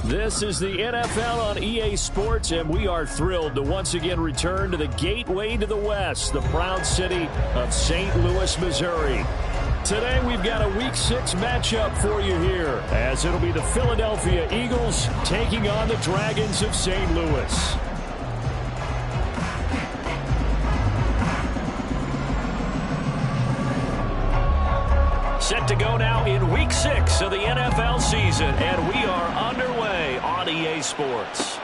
This is the NFL on EA Sports, and we are thrilled to once again return to the gateway to the West, the proud city of St. Louis, Missouri. Today we've got a Week 6 matchup for you here, as it'll be the Philadelphia Eagles taking on the Dragons of St. Louis. Set to go now in Week 6 of the NFL season, and we are underway on EA Sports.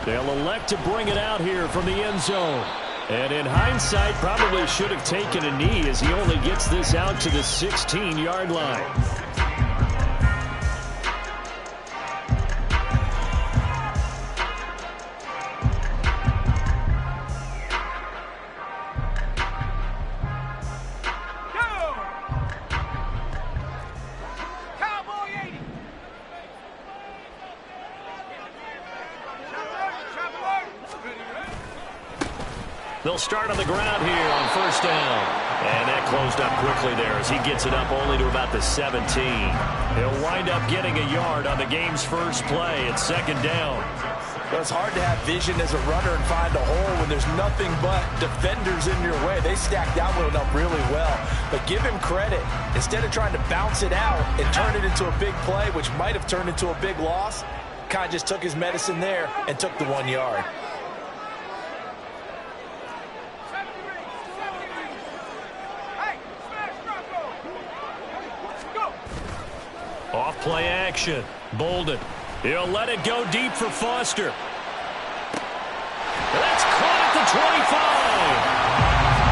They'll elect to bring it out here from the end zone. And in hindsight, probably should have taken a knee as he only gets this out to the 16-yard line. They'll start on the ground here on first down. And that closed up quickly there as he gets it up only to about the 17. He'll wind up getting a yard on the game's first play at second down. Well, it's hard to have vision as a runner and find a hole when there's nothing but defenders in your way. They stacked that one up really well. But give him credit. Instead of trying to bounce it out and turn it into a big play, which might have turned into a big loss, kind of just took his medicine there and took the 1 yard. Off play action. Bolden. He'll let it go deep for Foster. That's caught at the 25.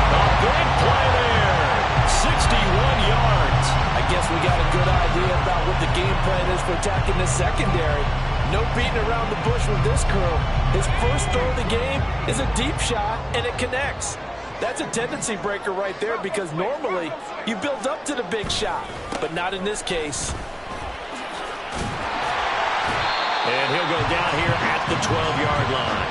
A big play there. 61 yards. I guess we got a good idea about what the game plan is for attacking this secondary. No beating around the bush with this crew. His first throw of the game is a deep shot, and it connects. That's a tendency breaker right there because normally you build up to the big shot, but not in this case. And he'll go down here at the 12-yard line.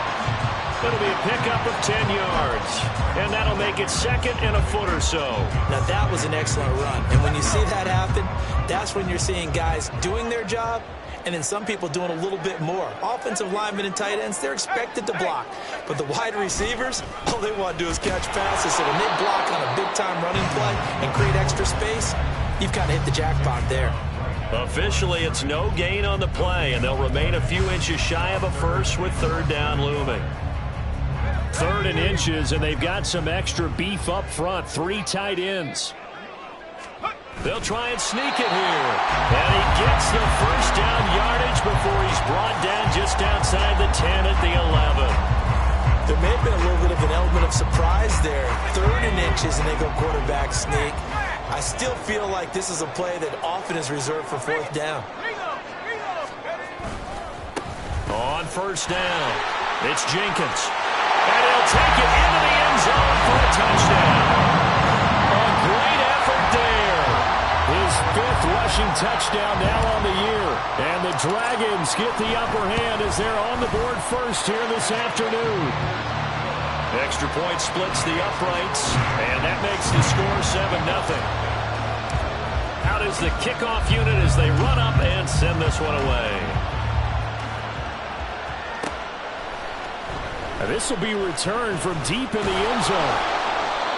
It'll be a pickup of 10 yards. And that'll make it second and a foot or so. Now, that was an excellent run. And when you see that happen, that's when you're seeing guys doing their job and then some people doing a little bit more. Offensive linemen and tight ends, they're expected to block. But the wide receivers, all they want to do is catch passes. So when they block on a big-time running play and create extra space, you've kind of hit the jackpot there. Officially, it's no gain on the play, and they'll remain a few inches shy of a first with third down looming. 3rd and inches, and they've got some extra beef up front. 3 tight ends. They'll try and sneak it here. And he gets the first down yardage before he's brought down just outside the 10 at the 11. There may have been a little bit of an element of surprise there. 3rd and inches, and they go quarterback sneak. I still feel like this is a play that often is reserved for 4th down. On first down, it's Jenkins. And he'll take it into the end zone for a touchdown. A great effort there. His 5th rushing touchdown now on the year. And the Dragons get the upper hand as they're on the board first here this afternoon. Extra point splits the uprights, and that makes the score 7-0. Out is the kickoff unit as they run up and send this one away. Now this will be returned from deep in the end zone.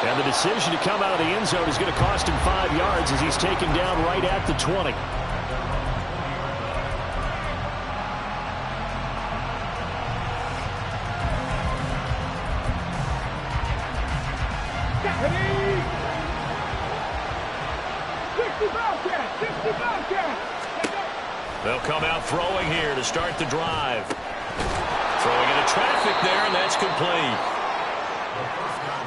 And the decision to come out of the end zone is going to cost him 5 yards as he's taken down right at the 20. They'll come out throwing here to start the drive. Throwing into traffic there, and that's complete.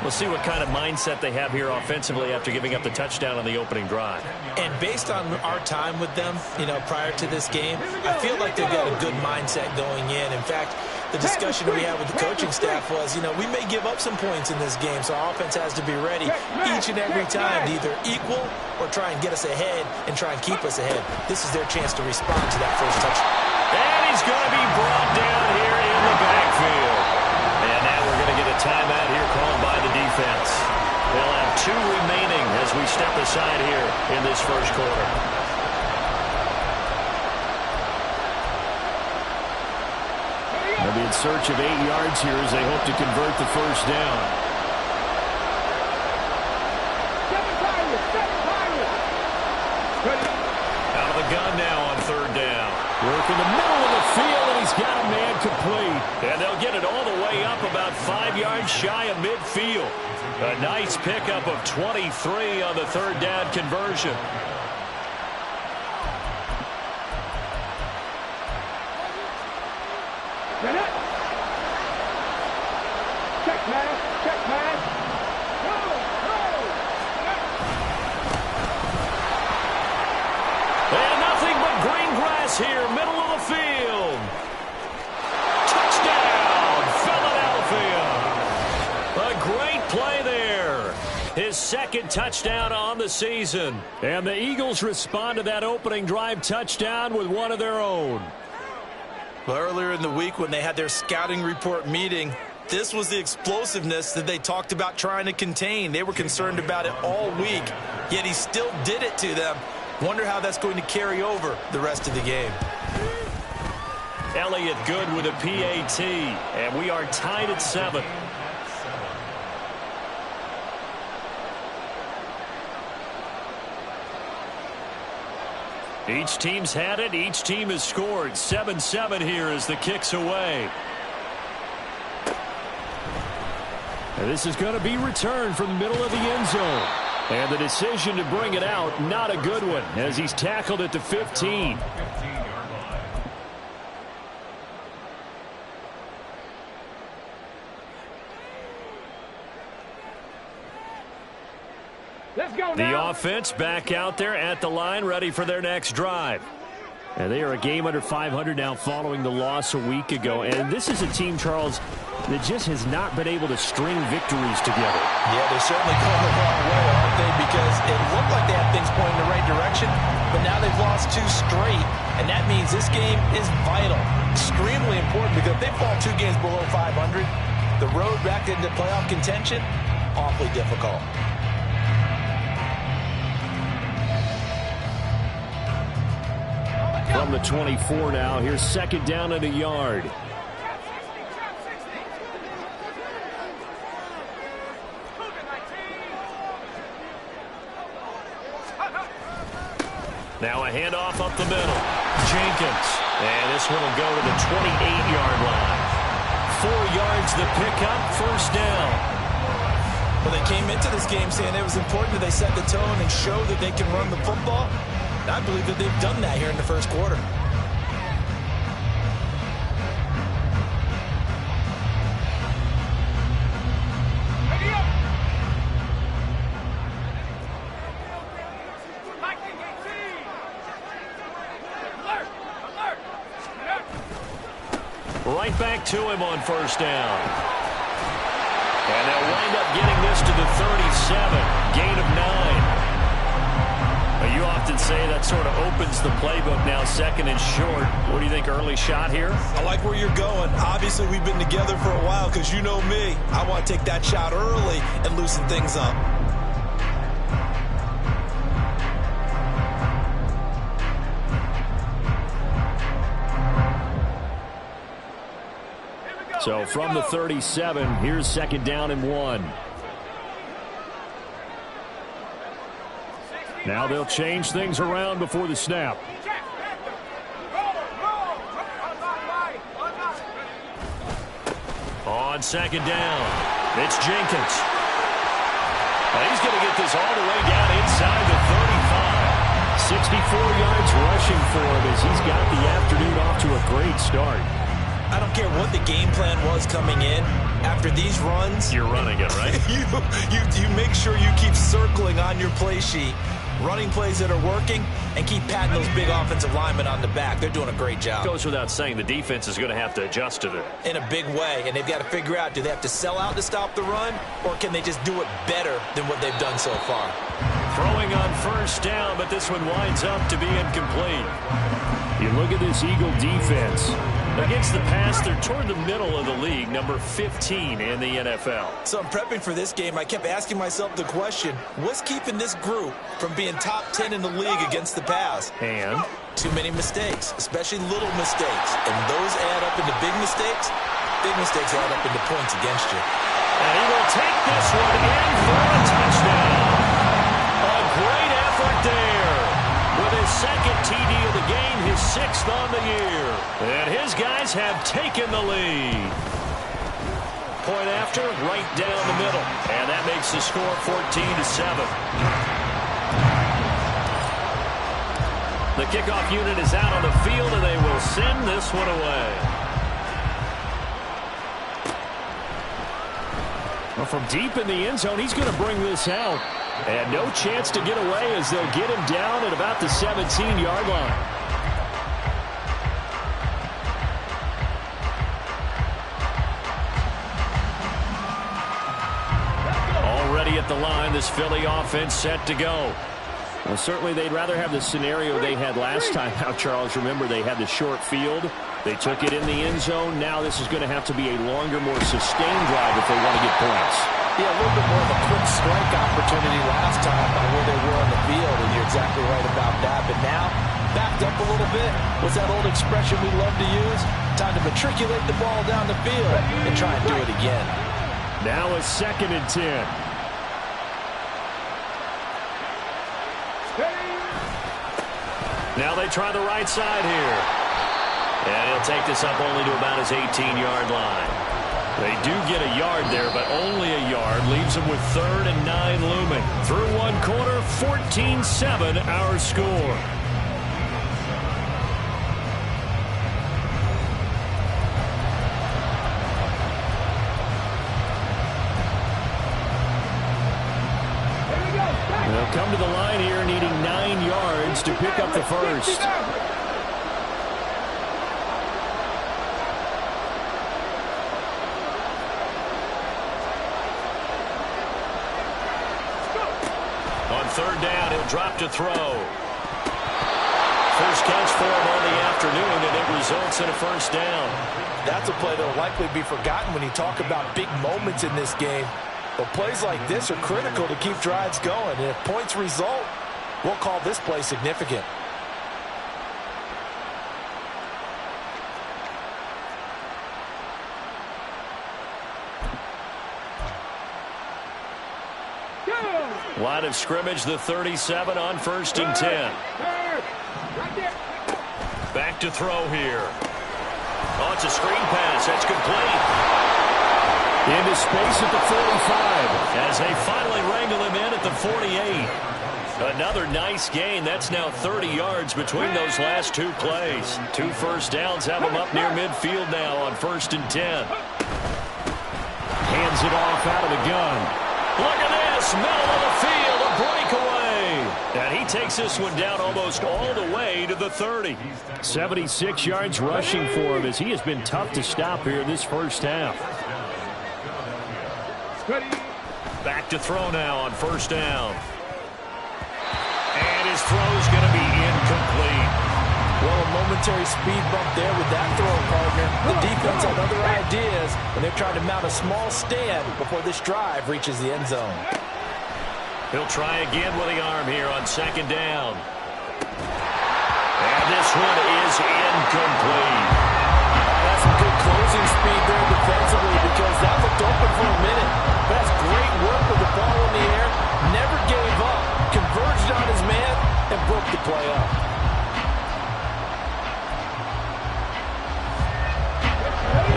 We'll see what kind of mindset they have here offensively after giving up the touchdown on the opening drive. And based on our time with them, prior to this game, I feel like they've got a good mindset going in. In fact, the discussion we had with the coaching staff was, we may give up some points in this game, so our offense has to be ready each and every time to either equal or try and get us ahead and try and keep us ahead. This is their chance to respond to that first touchdown. And he's going to be brought down here in the backfield. And now we're going to get a timeout here called by the defense. They'll have 2 remaining as we step aside here in this first quarter. in search of 8 yards here as they hope to convert the first down. Out of the gun now on third down. Work in the middle of the field, and he's got a man complete. And they'll get it all the way up about 5 yards shy of midfield. A nice pickup of 23 on the third down conversion. And nothing but green grass here, middle of the field. Touchdown, Philadelphia. A great play there. His second touchdown on the season. And the Eagles respond to that opening drive touchdown with one of their own. Well, earlier in the week when they had their scouting report meeting, this was the explosiveness that they talked about trying to contain. They were concerned about it all week, yet he still did it to them. Wonder how that's going to carry over the rest of the game. Elliott good with a PAT, and we are tied at 7. Each team's had it. Each team has scored. 7-7 here as the kick's away. And this is going to be returned from the middle of the end zone. And the decision to bring it out, not a good one, as he's tackled at the 15. The offense back out there at the line, ready for their next drive. And they are a game under 500 now following the loss a week ago. And this is a team, Charles, that just has not been able to string victories together. Yeah, they're certainly going the wrong way, aren't they? Because it looked like they had things pointing in the right direction, but now they've lost 2 straight. And that means this game is vital, extremely important, because if they fall 2 games below 500, the road back into playoff contention, awfully difficult. From the 24 now, here's second down and a yard. Now a handoff up the middle. Jenkins. And this one will go to the 28-yard line. 4 yards the pickup, first down. Well, they came into this game saying it was important that they set the tone and show that they can run the football. I believe that they've done that here in the first quarter. Right back to him on first down. And they'll wind up getting this to the 37. Gain of 9. You often say that sort of opens the playbook now, second and short. What do you think, early shot here? I like where you're going. Obviously, we've been together for a while because you know me. I want to take that shot early and loosen things up. So from the 37, here's second down and 1. Now they'll change things around before the snap. On second down, it's Jenkins. And he's going to get this all the way down inside the 35. 64 yards rushing for him as he's got the afternoon off to a great start. I don't care what the game plan was coming in. After these runs, you're running it, right? you make sure you keep circling on your play sheet, running plays that are working, and keep patting those big offensive linemen on the back. They're doing a great job. Goes without saying the defense is going to have to adjust to it. In a big way, and they've got to figure out, do they have to sell out to stop the run, or can they just do it better than what they've done so far? Throwing on first down, but this one winds up to be incomplete. You look at this Eagle defense. Against the pass, they're toward the middle of the league, number 15 in the NFL. So I'm prepping for this game. I kept asking myself the question, what's keeping this group from being top 10 in the league against the pass? And? Too many mistakes, especially little mistakes. And those add up into big mistakes, Big mistakes add up into points against you. And he will take this one in for a touchdown. A great effort there. With his second TD of the game, his 6th on the year. And his guys have taken the lead. Point after, right down the middle. And that makes the score 14-7. The kickoff unit is out on the field, and they will send this one away. Well, from deep in the end zone, he's going to bring this out. And no chance to get away as they'll get him down at about the 17-yard line. Already at the line, this Philly offense set to go. Well, certainly they'd rather have the scenario they had last time out, Charles. Remember, they had the short field. They took it in the end zone. Now this is going to have to be a longer, more sustained drive if they want to get points. Yeah, a little bit more of a quick strike opportunity last time by where they were on the field, and you're exactly right about that. But now, backed up a little bit. What's that old expression we love to use? Time to matriculate the ball down the field and try and do it again. Now a 2nd and 10. Now they try the right side here. And he'll take this up only to about his 18-yard line. They do get a yard there, but only a yard. Leaves them with 3rd and 9 looming. Through one quarter, 14-7 our score. They'll come to the line here needing 9 yards to pick up the first. On 3rd down, he'll drop to throw. First catch for him on the afternoon, and it results in a first down. That's a play that will likely be forgotten when you talk about big moments in this game. But plays like this are critical to keep drives going. And if points result, we'll call this play significant. Line of scrimmage, the 37 on 1st and 10. Back to throw here. Oh, it's a screen pass. That's complete. Into space at the 45 as they finally wrangle him in at the 48. Another nice gain. That's now 30 yards between those last 2 plays. 2 first downs have him up near midfield now on 1st and 10. Hands it off out of the gun. Look at this, middle of the field, a breakaway. And he takes this one down almost all the way to the 30. 76 yards rushing for him as he has been tough to stop here this first half. Back to throw now on 1st down. And his throw's going to be incomplete. Well, a momentary speed bump there with that throw, partner. The defense had other ideas, and they're trying to mount a small stand before this drive reaches the end zone. He'll try again with the arm here on 2nd down. And this one is incomplete. That's some good closing speed there defensively because that looked open for a minute. But that's great work with the ball in the air. Never gave up. Converged on his man and broke the play up.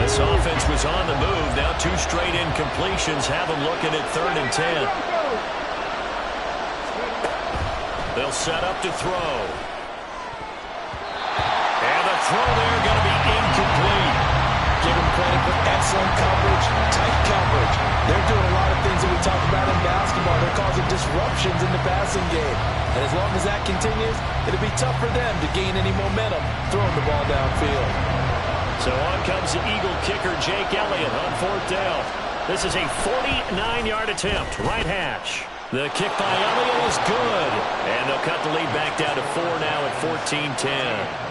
This offense was on the move. Now 2 straight incompletions have them looking at 3rd and 10. They'll set up to throw. And the throw there going to be incomplete. Give him credit for excellent coverage, tight coverage. They're doing a lot of things that we talk about in basketball. They're causing disruptions in the passing game. And as long as that continues, it'll be tough for them to gain any momentum throwing the ball downfield. So on comes the Eagle kicker, Jake Elliott, on 4th down. This is a 49-yard attempt, right hash. The kick by Elliott is good. And they'll cut the lead back down to 4 now at 14-10.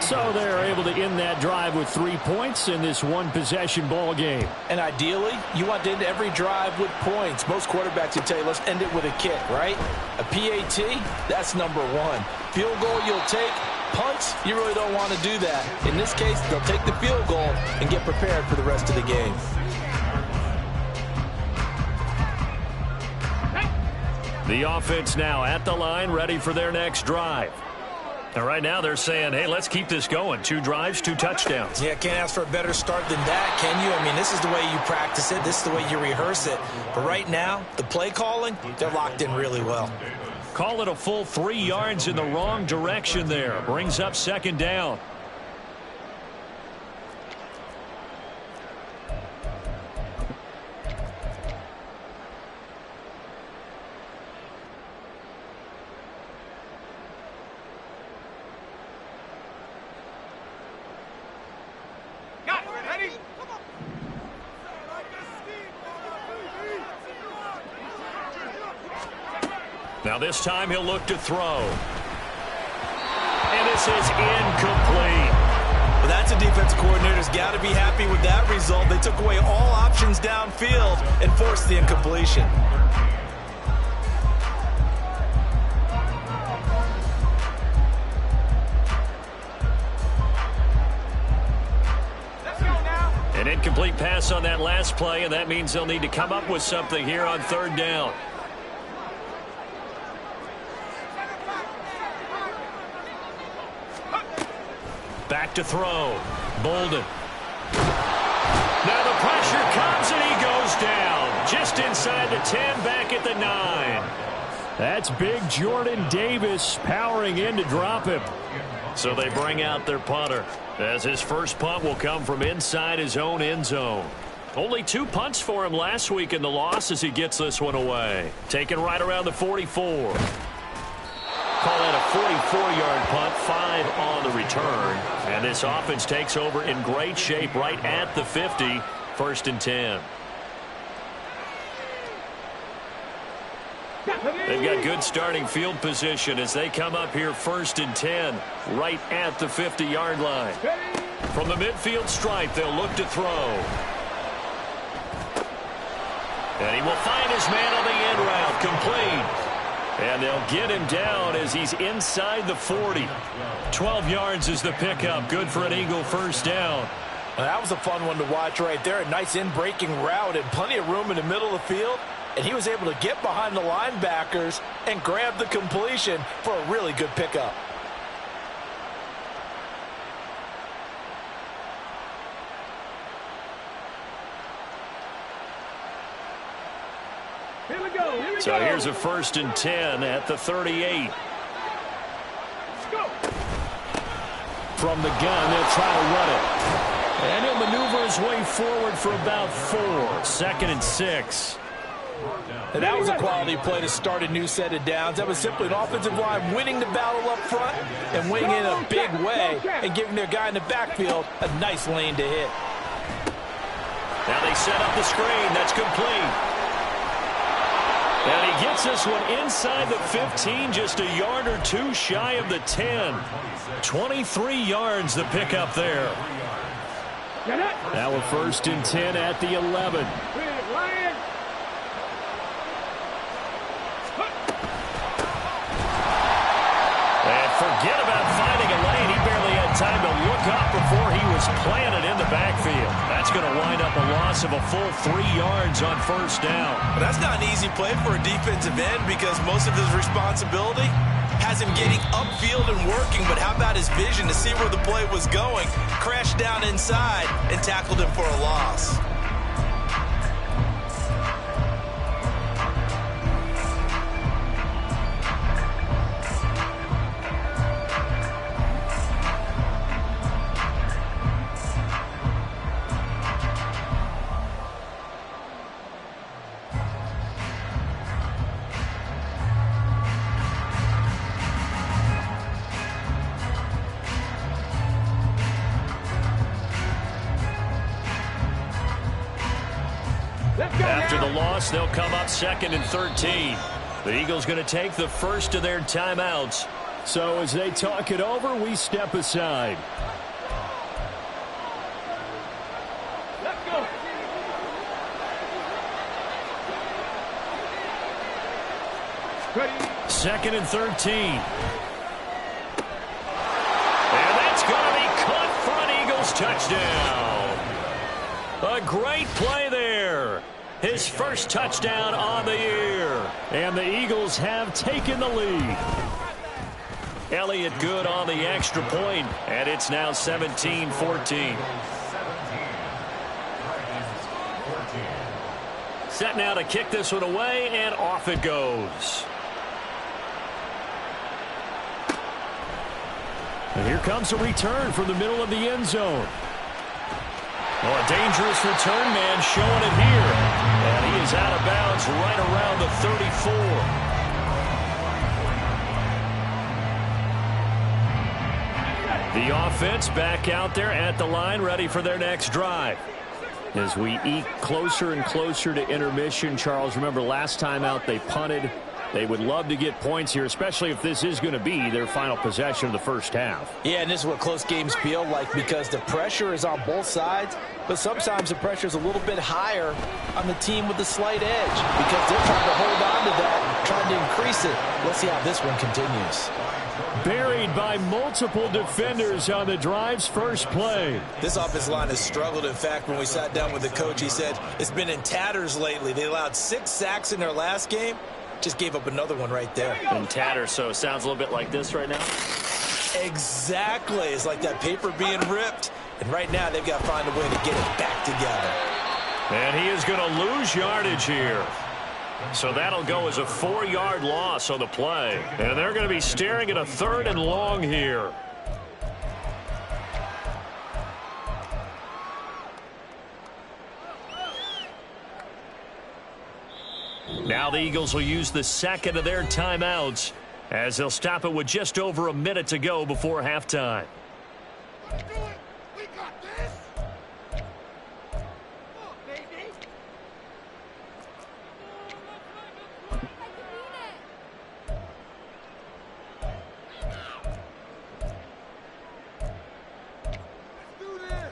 So they're able to end that drive with 3 points in this one-possession ball game. And ideally, you want to end every drive with points. Most quarterbacks would tell you, let's end it with a kick, right? A PAT, that's number 1. Field goal you'll take, punts, you really don't want to do that. In this case, they'll take the field goal and get prepared for the rest of the game. The offense now at the line, ready for their next drive. And right now they're saying, hey, let's keep this going. 2 drives, 2 touchdowns. Yeah, can't ask for a better start than that, can you? I mean, this is the way you practice it. This is the way you rehearse it. But right now, the play calling, they're locked in really well. Call it a full 3 yards in the wrong direction there. Brings up 2nd down. Now this time he'll look to throw. And this is incomplete. Well, that's a defensive coordinator's got to be happy with that result. They took away all options downfield and forced the incompletion. An incomplete pass on that last play, and that means they'll need to come up with something here on 3rd down. Back to throw. Bolden. Now the pressure comes and he goes down. Just inside the 10, back at the 9. That's big Jordan Davis powering in to drop him. So they bring out their punter, as his first punt will come from inside his own end zone. Only 2 punts for him last week in the loss as he gets this one away. Taken right around the 44. Call that a 44-yard punt, 5 on the return. And this offense takes over in great shape right at the 50, 1st and 10. They've got good starting field position as they come up here 1st and 10, right at the 50-yard line. From the midfield stripe, they'll look to throw. And he will find his man on the end route, complete. And they'll get him down as he's inside the 40. 12 yards is the pickup. Good for an Eagle 1st down. Well, that was a fun one to watch right there. A nice in-breaking route and plenty of room in the middle of the field. And he was able to get behind the linebackers and grab the completion for a really good pickup. So here's a 1st and 10 at the 38. From the gun, they'll try to run it. And he'll maneuver his way forward for about 4. 2nd and 6. And that was a quality play to start a new set of downs. That was simply an offensive line winning the battle up front and winning in a big way and giving their guy in the backfield a nice lane to hit. Now they set up the screen. That's complete. And he gets this one inside the 15, just a yard or 2 shy of the 10. 23 yards the pickup there. Now a 1st and 10 at the 11. And forget about finding a lane. He barely had time to look up before he was planted in the backfield. That's going to wind up a loss of a full 3 yards on 1st down. But that's not an easy play for a defensive end because most of his responsibility has him getting upfield and working. But how about his vision to see where the play was going? Crashed down inside and tackled him for a loss. After the loss, they'll come up 2nd and 13. The Eagles going to take the first of their timeouts. So as they talk it over, we step aside. Let's go. 2nd and 13. touchdown. A great play there. His first touchdown on the year. And the Eagles have taken the lead. Elliott Good on the extra point, and it's now 17-14. Set now to kick this one away, and off it goes. And here comes a return from the middle of the end zone. Oh, a dangerous return man showing it here. And he is out of bounds right around the 34. The offense back out there at the line, ready for their next drive. As we eke closer and closer to intermission, Charles, remember last time out they punted. They would love to get points here, especially if this is going to be their final possession of the first half. Yeah, and this is what close games feel like because the pressure is on both sides, but sometimes the pressure is a little bit higher on the team with the slight edge because they're trying to hold on to that, trying to increase it. Let's see how this one continues. Buried by multiple defenders on the drive's first play. This offensive line has struggled. In fact, when we sat down with the coach, he said it's been in tatters lately. They allowed 6 sacks in their last game. Just gave up another one right there. In tatters, so it sounds a little bit like this right now. Exactly. It's like that paper being ripped. And right now, they've got to find a way to get it back together. And he is going to lose yardage here. So that'll go as a 4-yard loss on the play. And they're going to be staring at a 3rd and long here. Now the Eagles will use the second of their timeouts as they'll stop it with just over a minute to go before halftime. Let's do it. We got this. Come on, baby. Let's do this.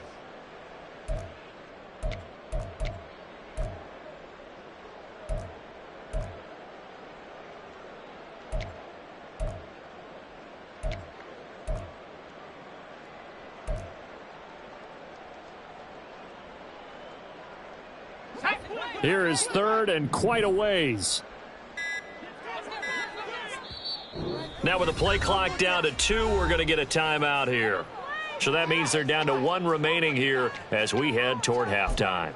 Here is 3rd and quite a ways. Now with the play clock down to 2, we're going to get a timeout here. So that means they're down to 1 remaining here as we head toward halftime.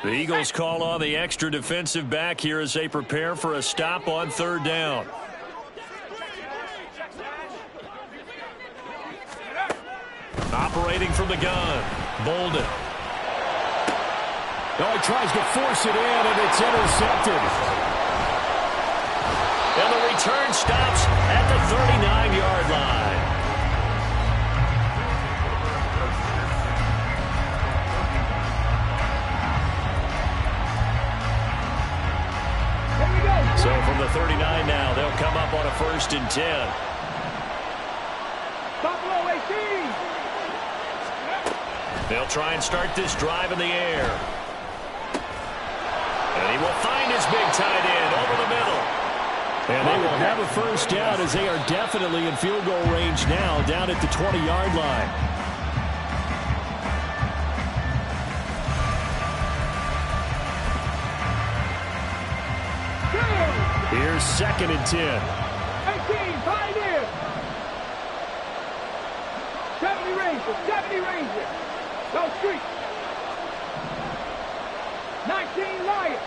The Eagles call on the extra defensive back here as they prepare for a stop on 3rd down. Operating from the gun, Bolden. Oh, he tries to force it in, and it's intercepted. And the return stops at the 39-yard line. So from the 39 now, they'll come up on a 1st and 10. Buffalo 18. They'll try and start this drive in the air. And he will find his big tight end over the middle. And they will have a 1st down as they are definitely in field goal range now down at the 20-yard line. Here's 2nd and 10. 18, Pioneer. 70 Rangers. Go Street. 19 Lions.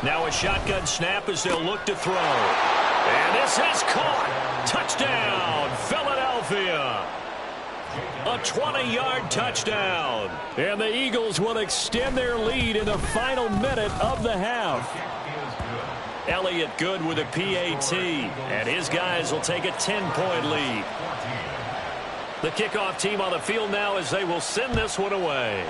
Now a shotgun snap as they'll look to throw. And this is caught. Touchdown, Philadelphia. A 20-yard touchdown. And the Eagles will extend their lead in the final minute of the half. Elliott Good with a PAT. And his guys will take a 10-point lead. The kickoff team on the field now as they will send this one away.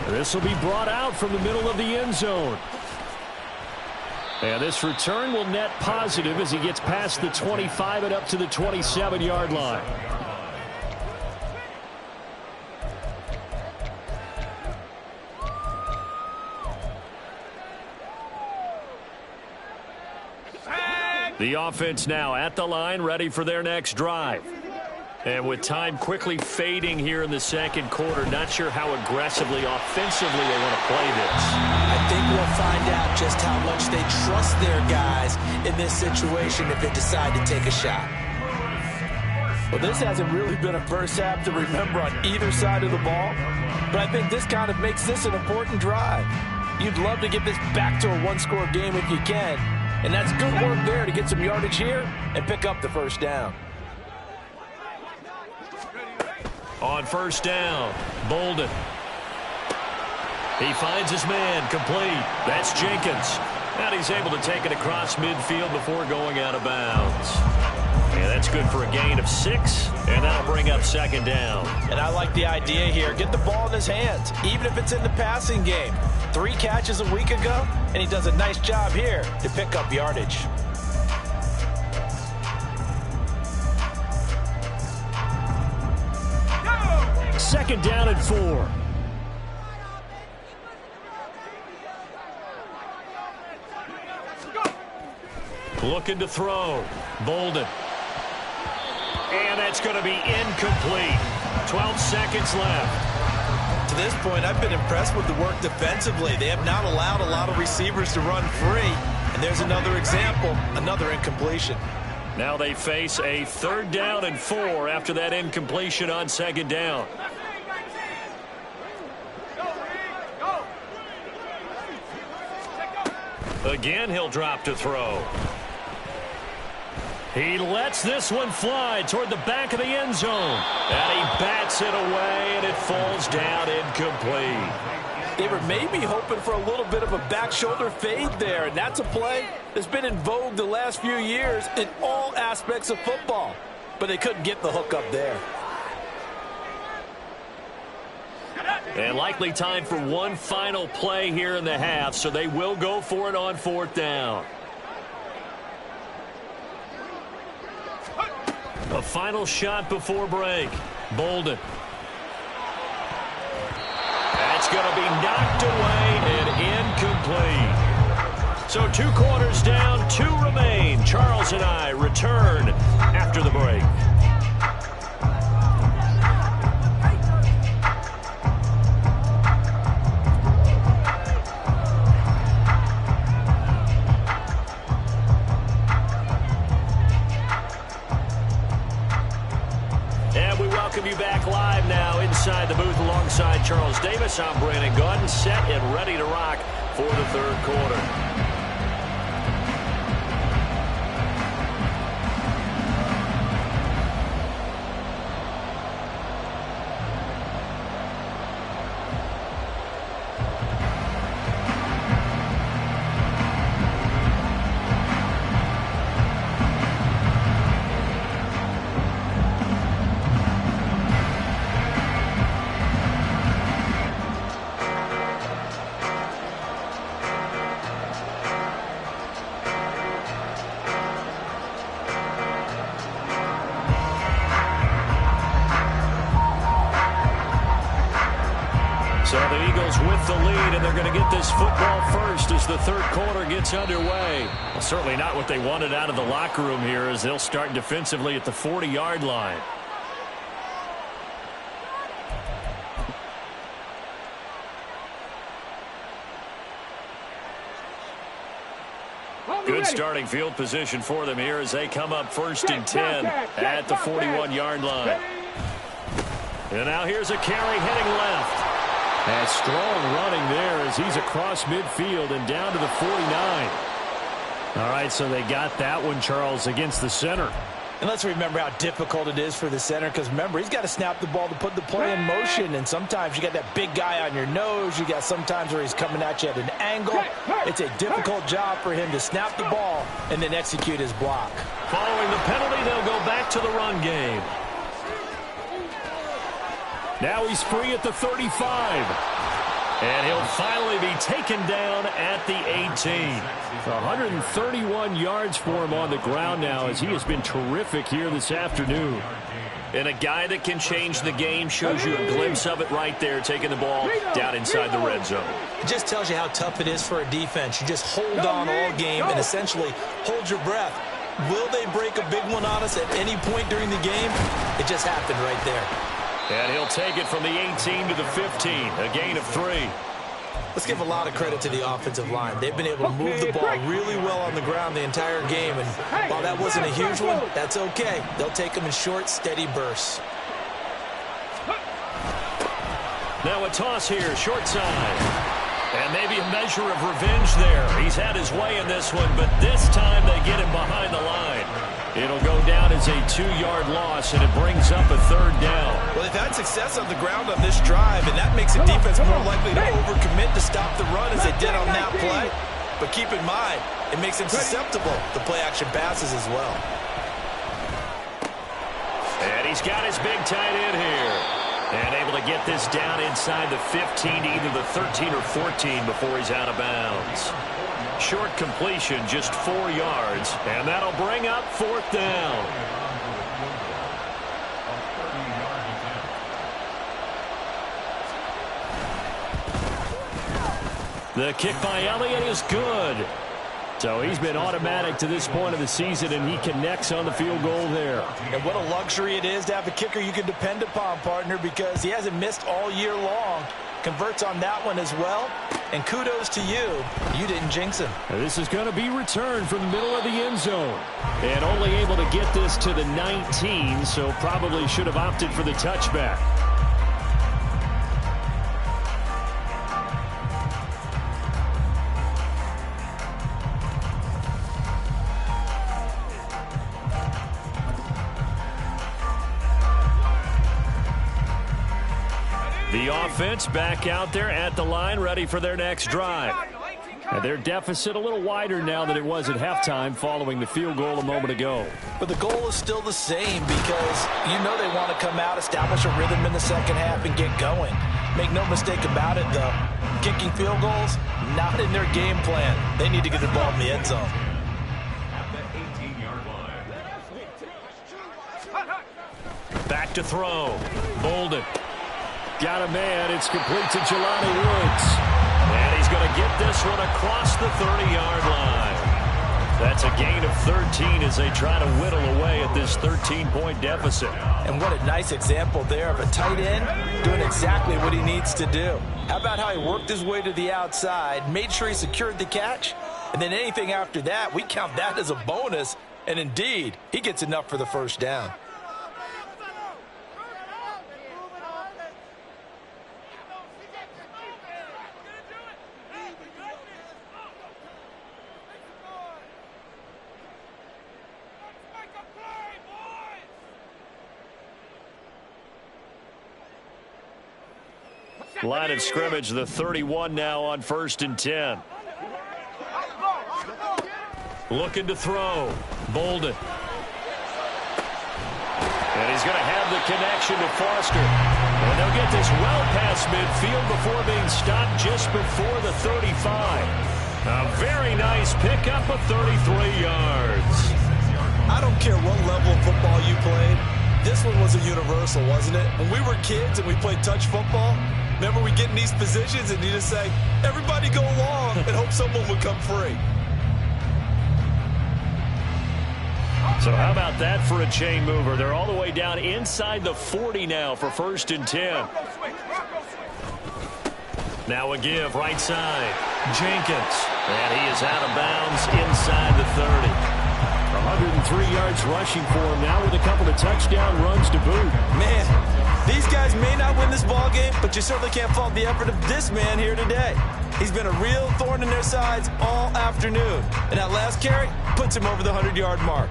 This will be brought out from the middle of the end zone. And this return will net positive as he gets past the 25 and up to the 27-yard line. The offense now at the line, ready for their next drive. And with time quickly fading here in the second quarter, not sure how aggressively, offensively they want to play this. I think we'll find out just how much they trust their guys in this situation if they decide to take a shot. Well, this hasn't really been a first half to remember on either side of the ball, but I think this kind of makes this an important drive. You'd love to get this back to a one-score game if you can, and that's good work there to get some yardage here and pick up the first down. On first down, Bolden. He finds his man, complete. That's Jenkins. And he's able to take it across midfield before going out of bounds. And that's good for a gain of 6, and that'll bring up second down. And I like the idea here. Get the ball in his hands, even if it's in the passing game. 3 catches a week ago, and he does a nice job here to pick up yardage. Second down and 4. Looking to throw. Bolden. And that's going to be incomplete. 12 seconds left. To this point, I've been impressed with the work defensively. They have not allowed a lot of receivers to run free. And there's another example, another incompletion. Now they face a third down and 4 after that incompletion on second down. Again, he'll drop to throw. He lets this one fly toward the back of the end zone. And he bats it away, and it falls down incomplete. They were maybe hoping for a little bit of a back shoulder fade there, and that's a play that's been in vogue the last few years in all aspects of football. But they couldn't get the hook up there. And likely time for one final play here in the half, so they will go for it on fourth down. A final shot before break. Bolden. That's going to be knocked away and incomplete. So 2 quarters down, 2 remain. Charles and I return after the break. You back live now inside the booth alongside Charles Davis. I'm Brandon Gaudin, set and ready to rock for the third quarter. So the Eagles with the lead, and they're going to get this football first as the third quarter gets underway. Well, certainly not what they wanted out of the locker room here, as they'll start defensively at the 40-yard line. Good starting field position for them here as they come up first and 10 at the 41-yard line. And now here's a carry heading left. And strong running there as he's across midfield and down to the 49. All right, so they got that one, Charles, against the center. And let's remember how difficult it is for the center, because remember, he's got to snap the ball to put the play in motion, and sometimes you got that big guy on your nose. You got sometimes where he's coming at you at an angle. It's a difficult job for him to snap the ball and then execute his block. Following the penalty, they'll go back to the run game. Now he's free at the 35. And he'll finally be taken down at the 18. 131 yards for him on the ground now, as he has been terrific here this afternoon. And a guy that can change the game, shows you a glimpse of it right there, taking the ball down inside the red zone. It just tells you how tough it is for a defense. You just hold on all game and essentially hold your breath. Will they break a big one on us at any point during the game? It just happened right there. And he'll take it from the 18 to the 15, a gain of 3. Let's give a lot of credit to the offensive line. They've been able to move the ball really well on the ground the entire game. And while that wasn't a huge one, that's okay. They'll take them in short, steady bursts. Now a toss here, short side. And maybe a measure of revenge there. He's had his way in this one, but this time they get him behind the line. It'll go down as a 2-yard loss, and it brings up a 3rd down. Well, they've had success on the ground on this drive, and that makes the defense more likely to overcommit to stop the run as they did on that play. But keep in mind, it makes them susceptible to play-action passes as well. And he's got his big tight end here. And able to get this down inside the 15 to either the 13 or 14 before he's out of bounds. Short completion, just 4 yards, and that'll bring up 4th down. The kick by Elliott is good. So he's been automatic to this point of the season, and he connects on the field goal there. And what a luxury it is to have a kicker you can depend upon, partner, because he hasn't missed all year long. Converts on that one as well. And kudos to you. You didn't jinx him. This is going to be returned from the middle of the end zone. And only able to get this to the 19, so probably should have opted for the touchback. The offense back out there at the line, ready for their next drive. And their deficit a little wider now than it was at halftime following the field goal a moment ago. But the goal is still the same because you know they want to come out, establish a rhythm in the second half, and get going. Make no mistake about it, though. Kicking field goals, not in their game plan. They need to get the ball in the end zone. Back to throw. Bolden. Got a man. It's complete to Jelani Woods. And he's going to get this one across the 30-yard line. That's a gain of 13 as they try to whittle away at this 13-point deficit. And what a nice example there of a tight end doing exactly what he needs to do. How about how he worked his way to the outside, made sure he secured the catch, and then anything after that, we count that as a bonus. And indeed, he gets enough for the first down. Line of scrimmage, the 31 now on 1st and 10. Looking to throw. Bolden. And he's going to have the connection to Foster. And they'll get this well past midfield before being stopped just before the 35. A very nice pickup of 33 yards. I don't care what level of football you played. This one was a universal, wasn't it? When we were kids and we played touch football, remember we get in these positions and you just say, everybody go along and hope someone would come free. So how about that for a chain mover? They're all the way down inside the 40 now for 1st and 10. Now a give right side. Jenkins. And he is out of bounds inside the 30. 103 yards rushing for him now with a couple of touchdown runs to boot. Man, these guys may not win this ball game, but you certainly can't fault the effort of this man here today. He's been a real thorn in their sides all afternoon. And that last carry puts him over the 100-yard mark.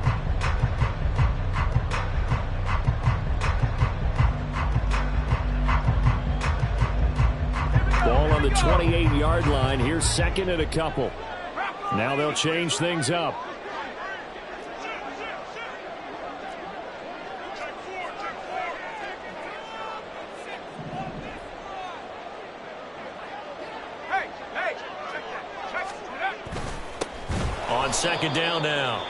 Ball on the 28-yard line. Here's 2nd and a couple. Now they'll change things up. second down now.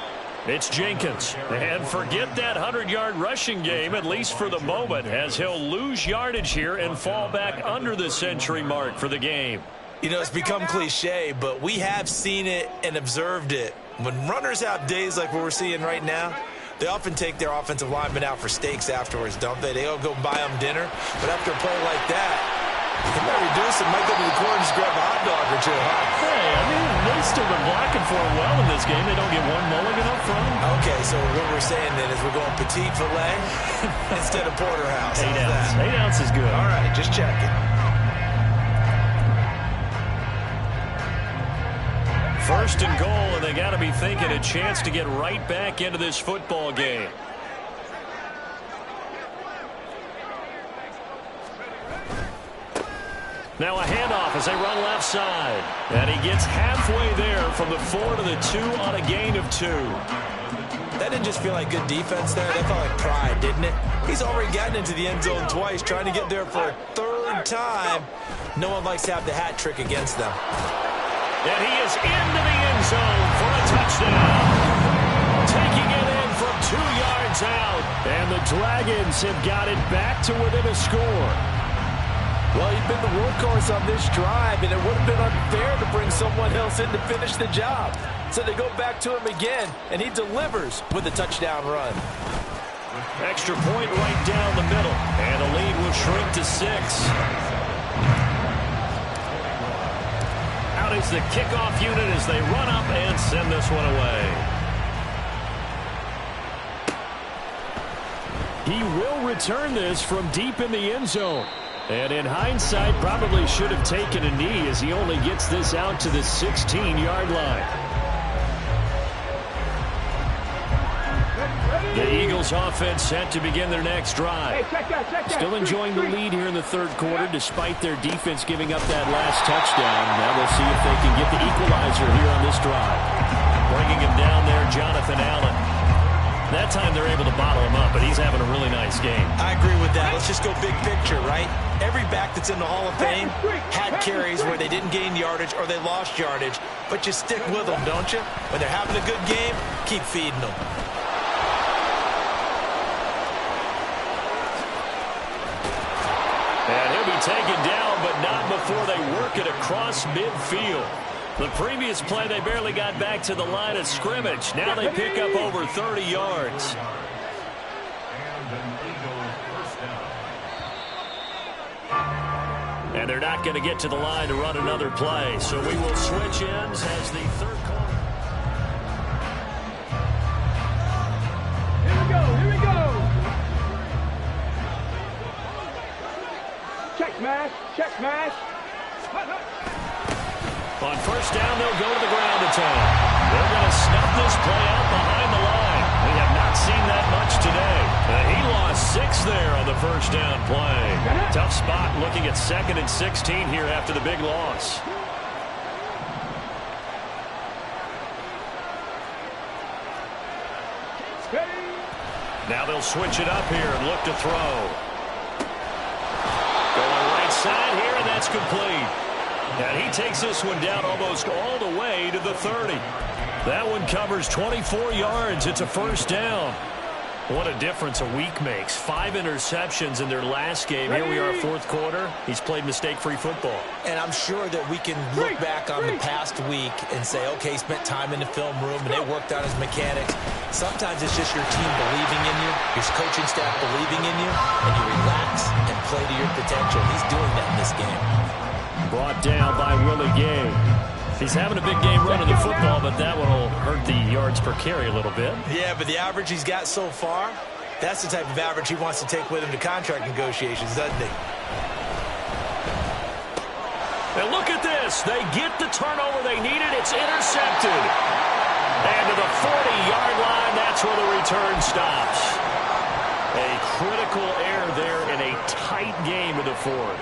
It's Jenkins. And forget that 100-yard rushing game, at least for the moment, as he'll lose yardage here and fall back under the century mark for the game. You know, it's become cliche, but we have seen it and observed it. When runners have days like what we're seeing right now, they often take their offensive linemen out for steaks afterwards, don't they? They all go buy them dinner. But after a play like that, they might reduce it, might go to the corner and just grab a hot dog or two, huh? Hey, I mean, they've still been blocking for him well in this game. They don't get one mulligan up front. Okay, so what we're saying then is we're going petite filet instead of porterhouse. 8 ounce. 8 ounce is good. All right, just checking. First and goal, and they got to be thinking a chance to get right back into this football game. Now a handoff as they run left side. And he gets halfway there from the 4 to the 2 on a gain of 2. That didn't just feel like good defense there. That felt like pride, didn't it? He's already gotten into the end zone twice, trying to get there for a third time. No one likes to have the hat trick against them. And he is into the end zone for a touchdown. Taking it in from 2 yards out. And the Dragons have got it back to within a score. Well, he'd been the workhorse on this drive, and it would have been unfair to bring someone else in to finish the job. So they go back to him again, and he delivers with a touchdown run. Extra point right down the middle. And the lead will shrink to 6. Out is the kickoff unit as they run up and send this one away. He will return this from deep in the end zone. And in hindsight, probably should have taken a knee as he only gets this out to the 16-yard line. The Eagles offense set to begin their next drive. Still enjoying the lead here in the third quarter despite their defense giving up that last touchdown. Now we'll see if they can get the equalizer here on this drive. Bringing him down there, Jonathan Allen. That time they're able to bottle him up, but he's having a really nice game. I agree with that. Let's just go big picture, right? Every back that's in the Hall of Fame had carries where they didn't gain yardage or they lost yardage, but you stick with them, don't you? When they're having a good game, keep feeding them. And he'll be taken down, but not before they work it across midfield. The previous play, they barely got back to the line of scrimmage. Now they pick up over 30 yards. And they're not going to get to the line to run another play. So we will switch ends as the third call. Here we go, here we go. Check mash, check mash. On first down, they'll go to the ground attack. They're going to snuff this play out behind the line. We have not seen that much today. He lost 6 there on the first down play. Tough spot looking at 2nd and 16 here after the big loss. Now they'll switch it up here and look to throw. Going right side here, and that's complete. And he takes this one down almost all the way to the 30. That one covers 24 yards. It's a first down. What a difference a week makes. 5 interceptions in their last game. Here we are, fourth quarter. He's played mistake-free football. And I'm sure that we can look back on the past week and say, okay, he spent time in the film room and they worked on his mechanics. Sometimes it's just your team believing in you, your coaching staff believing in you, and you relax and play to your potential. He's doing that in this game. Brought down by Willie Gay. He's having a big game running the football, but that one will hurt the yards per carry a little bit. Yeah, but the average he's got so far, that's the type of average he wants to take with him to contract negotiations, doesn't he? And look at this. They get the turnover they needed. It's intercepted. And to the 40-yard line, that's where the return stops. A critical error there in a tight game of the fourth.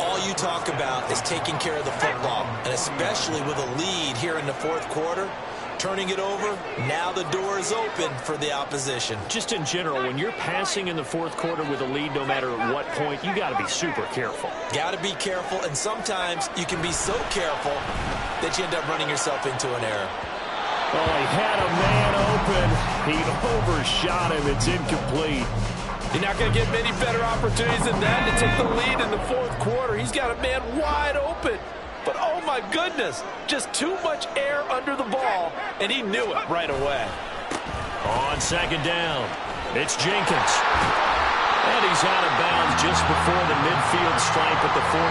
All you talk about is taking care of the football, and especially with a lead here in the fourth quarter, turning it over, now the door is open for the opposition. Just in general, when you're passing in the fourth quarter with a lead, no matter at what point, you got to be super careful. Got to be careful, and sometimes you can be so careful that you end up running yourself into an error. Oh, he had a man open. He overshot him. It's incomplete. You're not going to get many better opportunities than that to take the lead in the fourth quarter. He's got a man wide open. But, oh, my goodness, just too much air under the ball, and he knew it right away. On second down, it's Jenkins. And he's out of bounds just before the midfield stripe at the 49.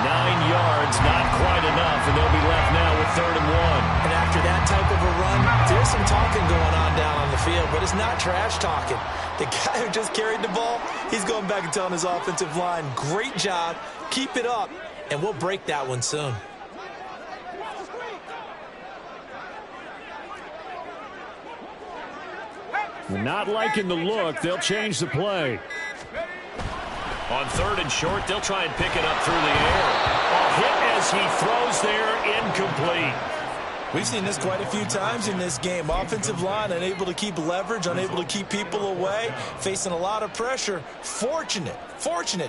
9 yards, not quite enough, and they'll be left now with 3rd and 1. And after that type of a run, there's some talking going on down on the field, but it's not trash talking. The guy who just carried the ball, he's going back and telling his offensive line, great job, keep it up, and we'll break that one soon. Not liking the look. They'll change the play. On 3rd and short, they'll try and pick it up through the air. A hit as he throws there, incomplete. We've seen this quite a few times in this game. Offensive line unable to keep leverage, unable to keep people away, facing a lot of pressure. Fortunate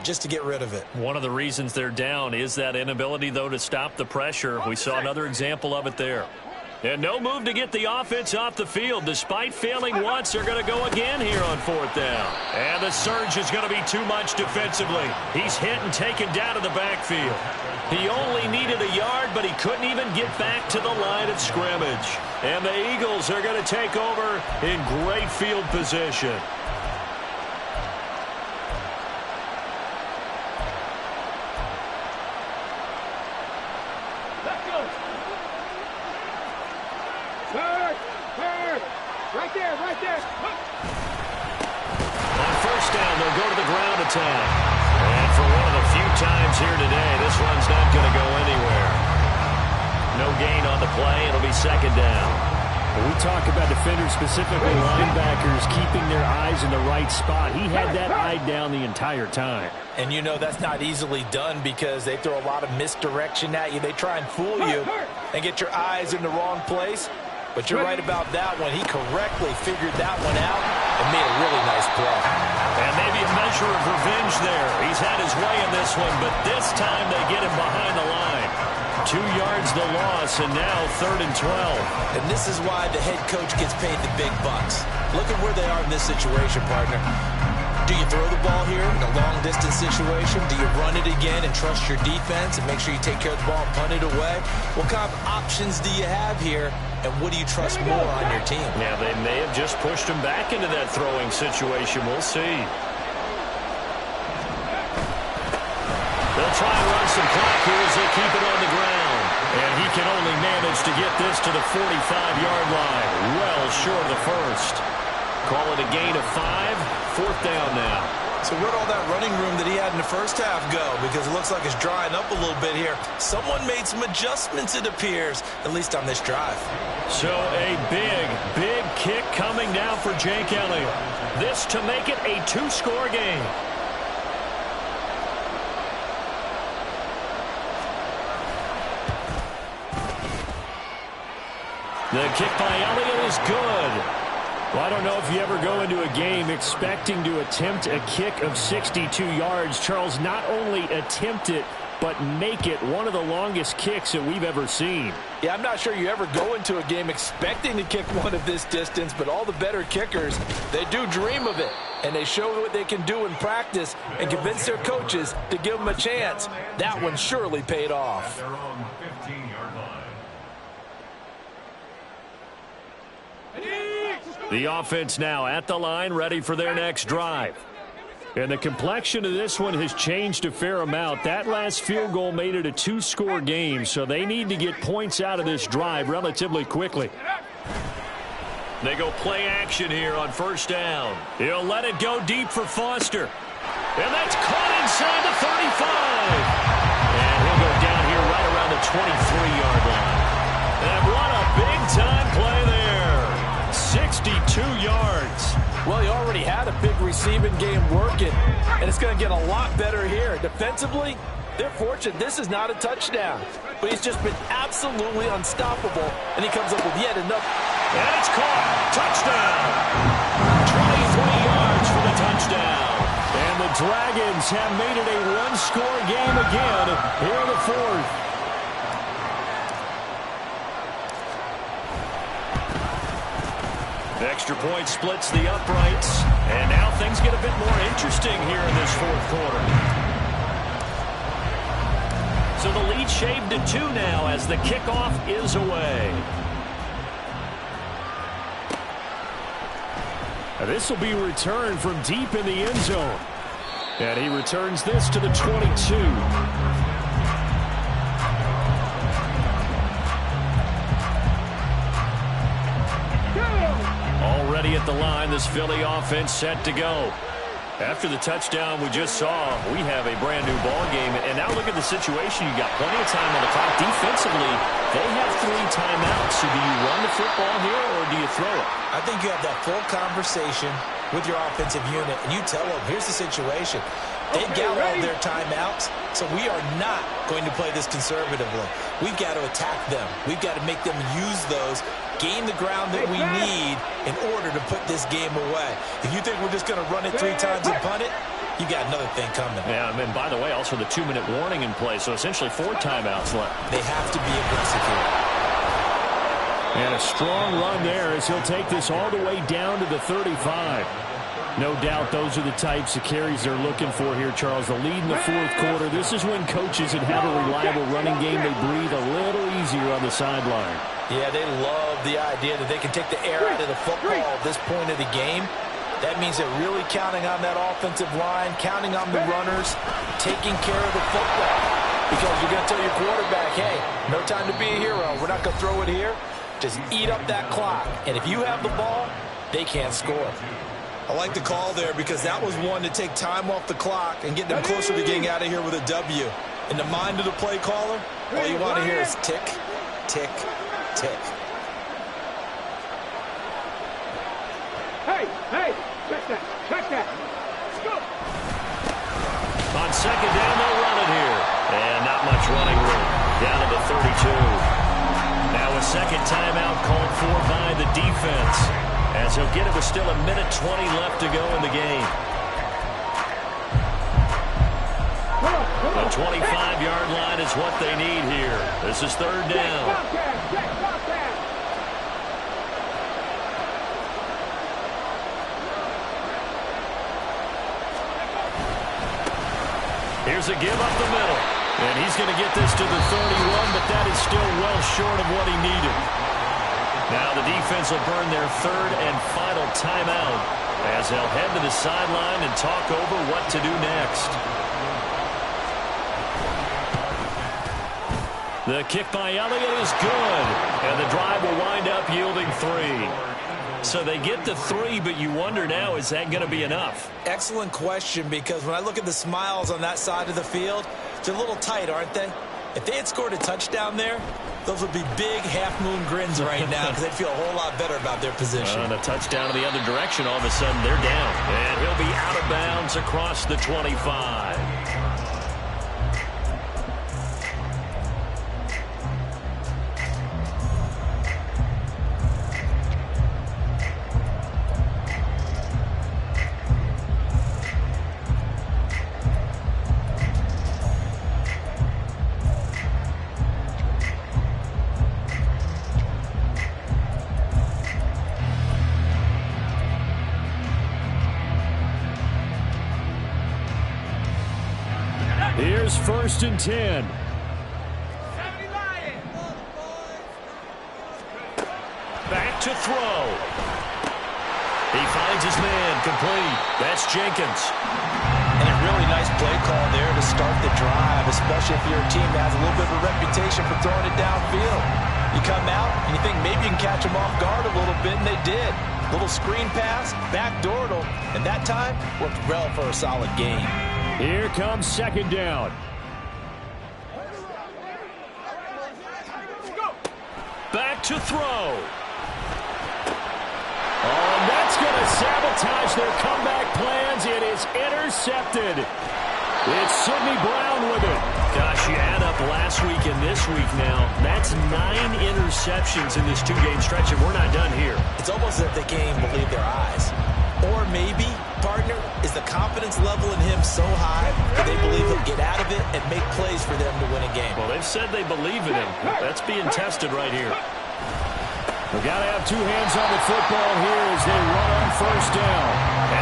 just to get rid of it. One of the reasons they're down is that inability, though, to stop the pressure. We saw another example of it there. And no move to get the offense off the field. Despite failing once, they're going to go again here on 4th down. And the surge is going to be too much defensively. He's hit and taken down to the backfield. He only needed a yard, but he couldn't even get back to the line of scrimmage. And the Eagles are going to take over in great field position. Right there. On 1st down, they'll go to the ground attack. And for one of the few times here today, this run's not going to go anywhere. No gain on the play. It'll be 2nd down. When we talk about defenders, specifically linebackers, keeping their eyes in the right spot, he had that eye down the entire time. And you know that's not easily done because they throw a lot of misdirection at you. They try and fool you and get your eyes in the wrong place. But you're right about that one. He correctly figured that one out and made a really nice play. And maybe a measure of revenge there. He's had his way in this one, but this time they get him behind the line. 2 yards the loss, and now 3rd and 12. And this is why the head coach gets paid the big bucks. Look at where they are in this situation, partner. Do you throw the ball here in a long-distance situation? Do you run it again and trust your defense and make sure you take care of the ball and punt it away? What kind of options do you have here, and what do you trust more on your team? Now, they may have just pushed him back into that throwing situation. We'll see. They'll try and run some clock here as they keep it on the ground. And he can only manage to get this to the 45-yard line. Well short of the first. Call it a gain of 5. 4th down now. So where'd all that running room that he had in the first half go? Because it looks like it's drying up a little bit here. Someone made some adjustments, it appears, at least on this drive. So a big kick coming now for Jake Elliott. This to make it a 2-score game. The kick by Elliott is good. Well, I don't know if you ever go into a game expecting to attempt a kick of 62 yards. Charles, not only attempt it, but make it one of the longest kicks that we've ever seen. Yeah, I'm not sure you ever go into a game expecting to kick one of this distance, but all the better kickers, they do dream of it. And they show what they can do in practice and convince their coaches to give them a chance. That one surely paid off. They're on 15-yard line. The offense now at the line, ready for their next drive. And the complexion of this one has changed a fair amount. That last field goal made it a 2-score game, so they need to get points out of this drive relatively quickly. They go play action here on 1st down. He'll let it go deep for Foster. And that's caught inside the 35. And he'll go down here right around the 23-yard line. And what a big-time play there. 62 yards. Well, he already had a big receiving game working, and it's going to get a lot better here. Defensively, they're fortunate this is not a touchdown, but he's just been absolutely unstoppable, and he comes up with yet another. And it's caught. Touchdown. 23 yards for the touchdown. And the Dragons have made it a 1-score game again here in the 4th. Extra point splits the uprights. And now things get a bit more interesting here in this fourth quarter. So the lead shaved to 2 now as the kickoff is away. This will be returned from deep in the end zone. And he returns this to the 22. Already at the line, this Philly offense set to go. After the touchdown we just saw, we have a brand new ball game. And now look at the situation. You got plenty of time on the clock. Defensively, they have 3 timeouts. So do you run the football here or do you throw it? I think you have that full conversation with your offensive unit, and you tell them, here's the situation. They've got all their timeouts, so we are not going to play this conservatively. We've got to attack them. We've got to make them use those, gain the ground that we need in order to put this game away. If you think we're just going to run it 3 times and punt it, you got another thing coming. Yeah, and by the way, also the 2-minute warning in play, so essentially 4 timeouts left. They have to be aggressive here. And a strong run there as he'll take this all the way down to the 35. No doubt those are the types of carries they're looking for here, Charles. The lead in the fourth quarter. This is when coaches that have a reliable running game, they breathe a little easier on the sideline. Yeah, they love the idea that they can take the air out of the football at this point of the game. That means they're really counting on that offensive line, counting on the runners, taking care of the football. Because you're going to tell your quarterback, hey, no time to be a hero. We're not going to throw it here. Just eat up that clock. And if you have the ball, they can't score. I like the call there because that was one to take time off the clock and get them closer to getting out of here with a W. In the mind of the play caller, all you want to hear is tick, tick, tick. Hey, check that. Let's go. On second down, they'll run it here. And not much running room. Down to the 32. Now a second timeout called for by the defense. As he'll get it with still 1:20 left to go in the game. The 25-yard line is what they need here. This is third down. Here's a give up the middle. And he's going to get this to the 31, but that is still well short of what he needed. Now the defense will burn their third and final timeout as they'll head to the sideline and talk over what to do next. The kick by Elliott is good, and the drive will wind up yielding 3. So they get the 3, but you wonder now, is that going to be enough? Excellent question, because when I look at the smiles on that side of the field, they're a little tight, aren't they? If they had scored a touchdown there, those would be big half-moon grins right now because they'd feel a whole lot better about their position. And a touchdown in the other direction, all of a sudden they're down. And he'll be out of bounds across the 25. Here's 1st and 10. Back to throw. He finds his man, complete. That's Jenkins. And a really nice play call there to start the drive, especially if you're a team that has a little bit of a reputation for throwing it downfield. You come out and you think maybe you can catch them off guard a little bit, and they did. Little screen pass, backdoored them, and that time worked well for a solid game. Here comes second down. Back to throw. Oh, and that's going to sabotage their comeback plans. It is intercepted. It's Sidney Brown with it. Gosh, you add up last week and this week now. That's 9 interceptions in this 2-game stretch, and we're not done here. It's almost as if they can't even believe their eyes. Or maybe, partner, is the confidence level in him so high that they believe he'll get out of it and make plays for them to win a game. Well, they've said they believe in him. That's being tested right here. We've got to have two hands on the football here as they run on first down.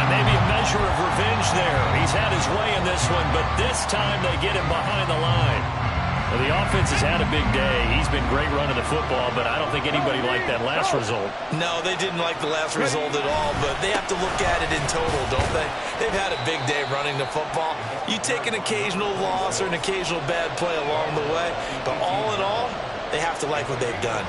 And maybe a measure of revenge there. He's had his way in this one, but this time they get him behind the line. Well, the offense has had a big day. He's been great running the football, but I don't think anybody liked that last result. No, they didn't like the last result at all, but they have to look at it in total, don't they? They've had a big day running the football. You take an occasional loss or an occasional bad play along the way, but all in all, they have to like what they've done.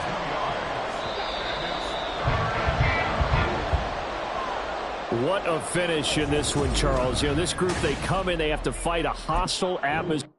What a finish in this one, Charles. You know, this group, they come in, they have to fight a hostile atmosphere.